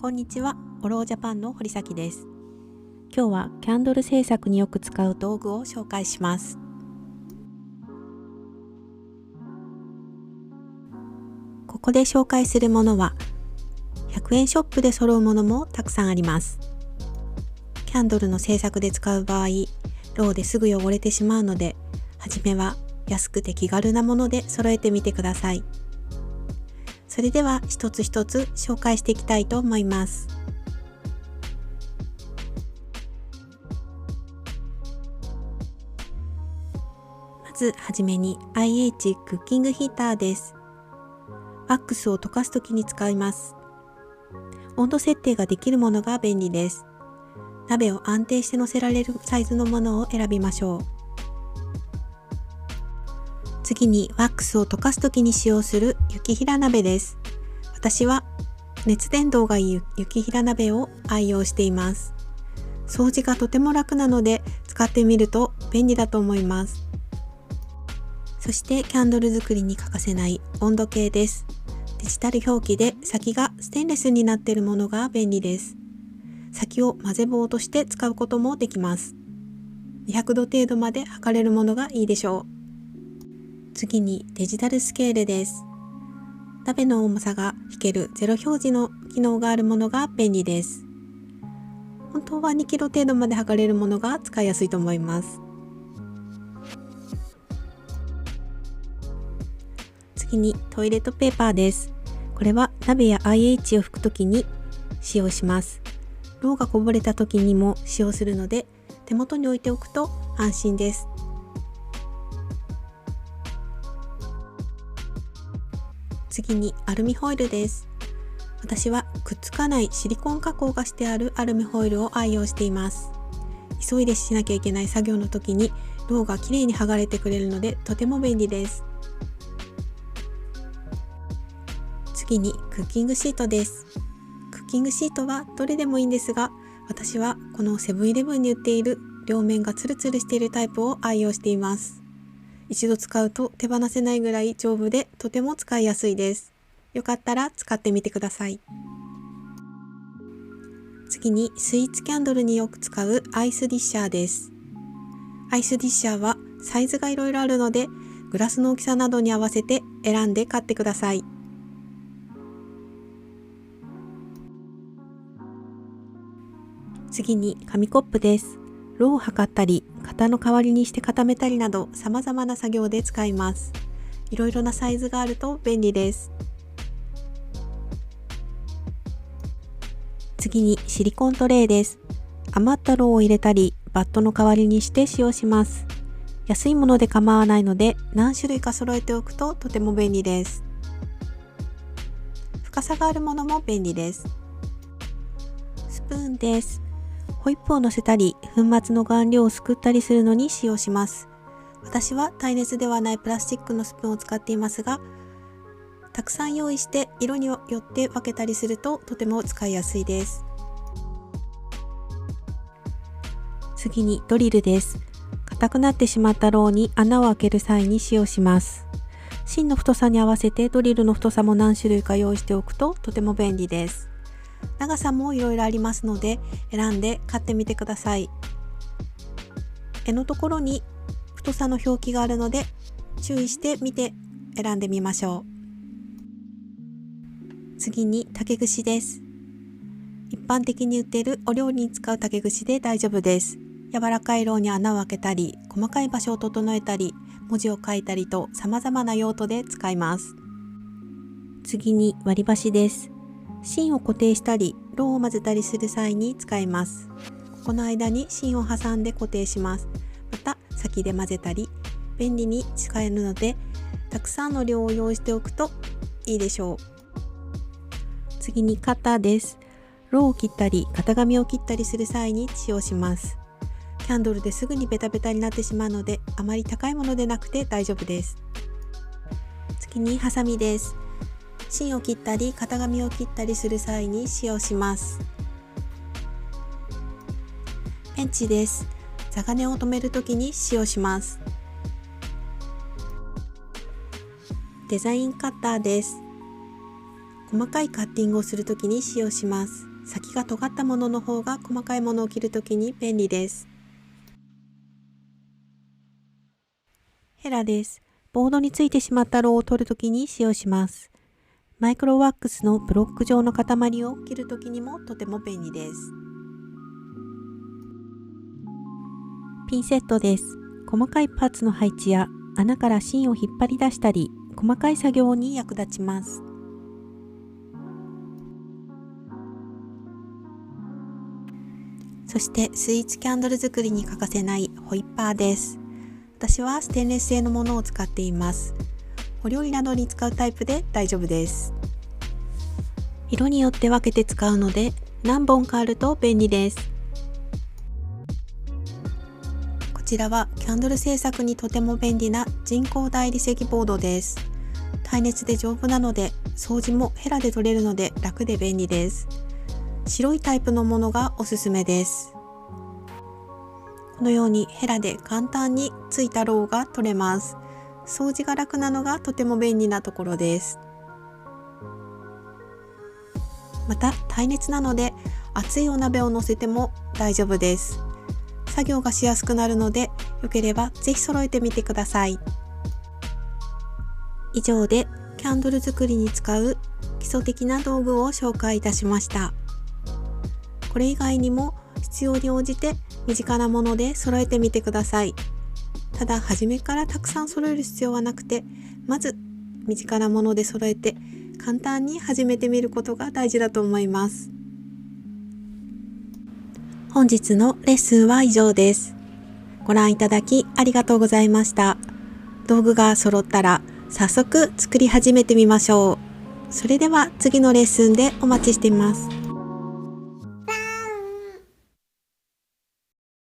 こんにちは、オロージャパンの堀崎です。今日はキャンドル制作によく使う道具を紹介します。ここで紹介するものは100円ショップで揃うものもたくさんあります。キャンドルの制作で使う場合、ろうですぐ汚れてしまうので、はじめは安くて気軽なもので揃えてみてください。それでは一つ一つ紹介していきたいと思います。まずはじめに IH クッキングヒーターです。ワックスを溶かすときに使います。温度設定ができるものが便利です。鍋を安定して乗せられるサイズのものを選びましょう。次にワックスを溶かすときに使用する雪平鍋です。私は熱伝導がいい雪平鍋を愛用しています。掃除がとても楽なので使ってみると便利だと思います。そしてキャンドル作りに欠かせない温度計です。デジタル表記で先がステンレスになっているものが便利です。先を混ぜ棒として使うこともできます。200度程度まで測れるものがいいでしょう。次にデジタルスケールです。鍋の重さが引ける0表示の機能があるものが便利です。本当は2キロ程度まで測れるものが使いやすいと思います。次にトイレットペーパーです。これは鍋や IH を拭くときに使用します。ろうがこぼれたときにも使用するので手元に置いておくと安心です。次にアルミホイルです。私はくっつかないシリコン加工がしてあるアルミホイルを愛用しています。急いでしなきゃいけない作業の時にろうがきれいに剥がれてくれるのでとても便利です。次にクッキングシートです。クッキングシートはどれでもいいんですが、私はこのセブンイレブンに売っている両面がツルツルしているタイプを愛用しています。一度使うと手放せないぐらい丈夫でとても使いやすいです。よかったら使ってみてください。次にスイーツキャンドルによく使うアイスディッシャーです。アイスディッシャーはサイズがいろいろあるので、グラスの大きさなどに合わせて選んで買ってください。次に紙コップです。ろうを測ったり、型の代わりにして固めたりなど様々な作業で使います。いろいろなサイズがあると便利です。次にシリコントレイです。余ったろうを入れたり、バットの代わりにして使用します。安いもので構わないので何種類か揃えておくととても便利です。深さがあるものも便利です。スプーンです。ホイップを乗せたり、粉末の顔料をすくったりするのに使用します。私は耐熱ではないプラスチックのスプーンを使っていますが、たくさん用意して色によって分けたりするととても使いやすいです。次にドリルです。硬くなってしまったろうに穴を開ける際に使用します。芯の太さに合わせてドリルの太さも何種類か用意しておくととても便利です。長さもいろいろありますので選んで買ってみてください。柄のところに太さの表記があるので注意して見て選んでみましょう。次に竹串です。一般的に売っているお料理に使う竹串で大丈夫です。柔らかいろうに穴を開けたり、細かい場所を整えたり、文字を書いたりと様々な用途で使います。次に割り箸です。芯を固定したり、ろうを混ぜたりする際に使います。この間に芯を挟んで固定します。また先で混ぜたり、便利に使えるので、たくさんの量を用意しておくといいでしょう。次にカッターです。ろうを切ったり、型紙を切ったりする際に使用します。キャンドルですぐにベタベタになってしまうので、あまり高いものでなくて大丈夫です。次にハサミです。芯を切ったり型紙を切ったりする際に使用します。ペンチです。座金を留めるときに使用します。デザインカッターです。細かいカッティングをするときに使用します。先が尖ったものの方が細かいものを切るときに便利です。ヘラです。ボードについてしまったローを取るときに使用します。マイクロワックスのブロック状の塊を切るときにもとても便利です。ピンセットです。細かいパーツの配置や穴から芯を引っ張り出したり、細かい作業に役立ちます。そしてスイーツキャンドル作りに欠かせないホイッパーです。私はステンレス製のものを使っています。お料理などに使うタイプで大丈夫です。色によって分けて使うので何本かあると便利です。こちらはキャンドル製作にとても便利な人工大理石ボードです。耐熱で丈夫なので掃除もヘラで取れるので楽で便利です。白いタイプのものがおすすめです。このようにヘラで簡単についたローが取れます。掃除が楽なのがとても便利なところです。また耐熱なので熱いお鍋を乗せても大丈夫です。作業がしやすくなるので、よければぜひ揃えてみてください。以上でキャンドル作りに使う基礎的な道具を紹介いたしました。これ以外にも必要に応じて身近なもので揃えてみてください。ただ初めからたくさん揃える必要はなくて、まず身近なもので揃えて簡単に始めてみることが大事だと思います。本日のレッスンは以上です。ご覧いただきありがとうございました。道具が揃ったら早速作り始めてみましょう。それでは次のレッスンでお待ちしています。